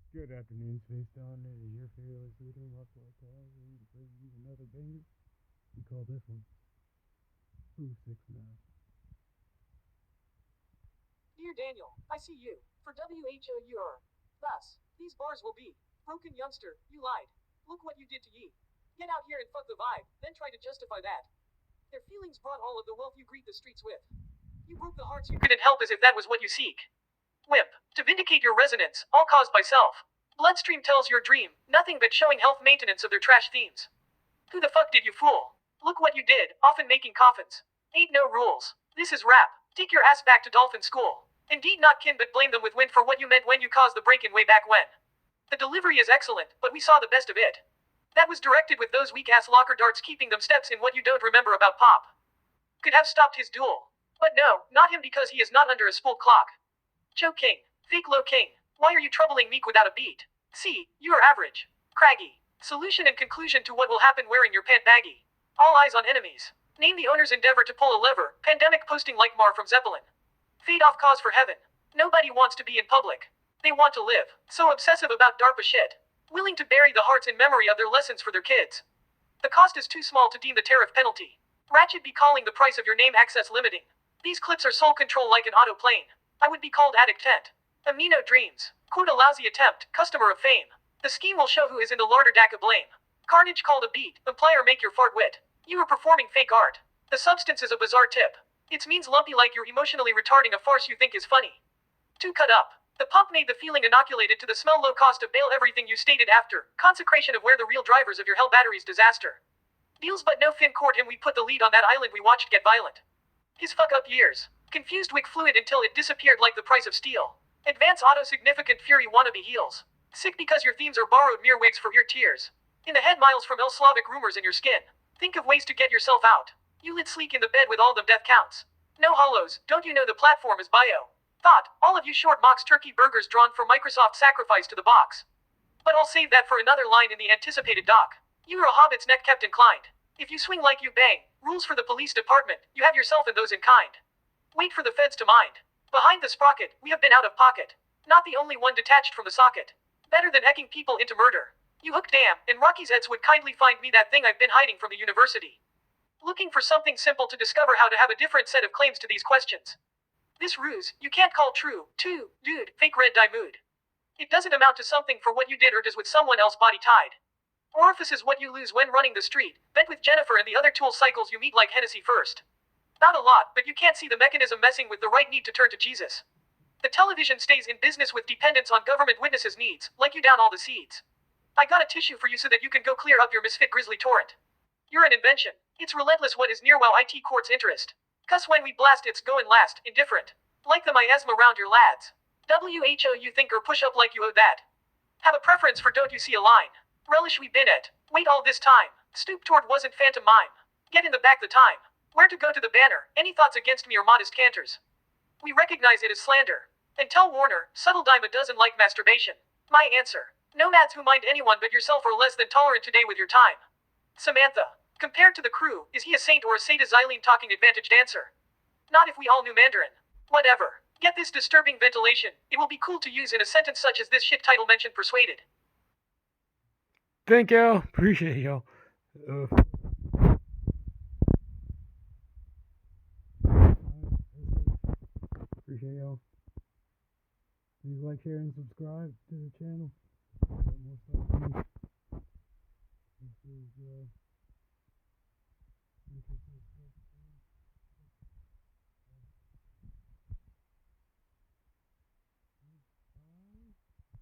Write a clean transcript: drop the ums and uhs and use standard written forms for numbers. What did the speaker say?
Good afternoon, Space Down. It is your fearless leader, Russell Taz, and to bring you another banger. We call this one Who's 6 Now. Dear Daniel, I see you. For WHOUR. Thus, these bars will be. Broken youngster, you lied. Look what you did to ye. Get out here and fuck the vibe, then try to justify that. Their feelings brought all of the wealth you greet the streets with. You broke the hearts you couldn't help as if that was what you seek. Wimp, to vindicate your resonance, all caused by self. Bloodstream tells your dream, nothing but showing health maintenance of their trash themes. Who the fuck did you fool? Look what you did, often making coffins. Ain't no rules. This is rap. Take your ass back to dolphin school. Indeed not kin but blame them with wind for what you meant when you caused the break-in way back when. The delivery is excellent, but we saw the best of it. That was directed with those weak-ass locker darts keeping them steps in what you don't remember about Pop. Could have stopped his duel. But no, not him because he is not under a spool clock. Joe King. Fake low king. Why are you troubling Meek without a beat? See, you are average. Craggy. Solution and conclusion to what will happen wearing your pant baggy. All eyes on enemies. Name the owner's endeavor to pull a lever. Pandemic posting like Mar from Zeppelin. Fade off cause for heaven. Nobody wants to be in public. They want to live. So obsessive about DARPA shit. Willing to bury the hearts in memory of their lessons for their kids. The cost is too small to deem the tariff penalty. Ratchet be calling the price of your name access limiting. These clips are soul control like an auto plane. I would be called addict tent. Amino dreams. Quote a lousy attempt, customer of fame. The scheme will show who is in the larder deck of blame. Carnage called a beat, implier make your fart wit. You are performing fake art. The substance is a bizarre tip. It means lumpy like you're emotionally retarding a farce you think is funny. To cut up. The pump made the feeling inoculated to the smell low cost of bail everything you stated after. Consecration of where the real drivers of your hell batteries disaster. Deals but no fin court him we put the lead on that island we watched get violent. His fuck up years. Confused wick fluid until it disappeared like the price of steel. Advance auto significant fury wannabe heels. Sick because your themes are borrowed mere wigs for your tears. In the head miles from ill Slavic rumors in your skin. Think of ways to get yourself out. You lit sleek in the bed with all them death counts. No hollows, don't you know the platform is bio? Thought, all of you short mocks turkey burgers drawn for Microsoft sacrifice to the box. But I'll save that for another line in the anticipated doc. You are a hobbit's neck kept inclined. If you swing like you bang, rules for the police department, you have yourself and those in kind. Wait for the feds to mind. Behind the sprocket, we have been out of pocket. Not the only one detached from the socket. Better than hecking people into murder. You hook damn, and Rocky's Eds would kindly find me that thing I've been hiding from the university. Looking for something simple to discover how to have a different set of claims to these questions. This ruse, you can't call true, too, dude, fake red dye mood. It doesn't amount to something for what you did or does with someone else body tied. Orifice is what you lose when running the street, bent with Jennifer and the other tool cycles you meet like Hennessy first. Not a lot, but you can't see the mechanism messing with the right need to turn to Jesus. The television stays in business with dependence on government witnesses' needs, like you down all the seeds. I got a tissue for you so that you can go clear up your misfit grizzly torrent. You're an invention. It's relentless what is near while IT court's interest. Cuss when we blast it's going last, indifferent. Like the miasma round your lads. WHO you think or push up like you owe that. Have a preference for don't you see a line. Relish we been at. Wait all this time. Stoop toward wasn't phantom mime. Get in the back the time. Where to go to the banner? Any thoughts against me or modest canters? We recognize it as slander. And tell Warner, subtle dime a dozen like masturbation. My answer. Nomads who mind anyone but yourself are less than tolerant today with your time. Samantha. Compared to the crew, is he a saint or a Xylene talking advantage dancer? Not if we all knew Mandarin. Whatever. Get this disturbing ventilation. It will be cool to use in a sentence such as this shit title mentioned persuaded. Thank y'all. Appreciate y'all. Appreciate y'all. Please like, share, and subscribe to the channel. Got more stuff coming. This is interesting stuff.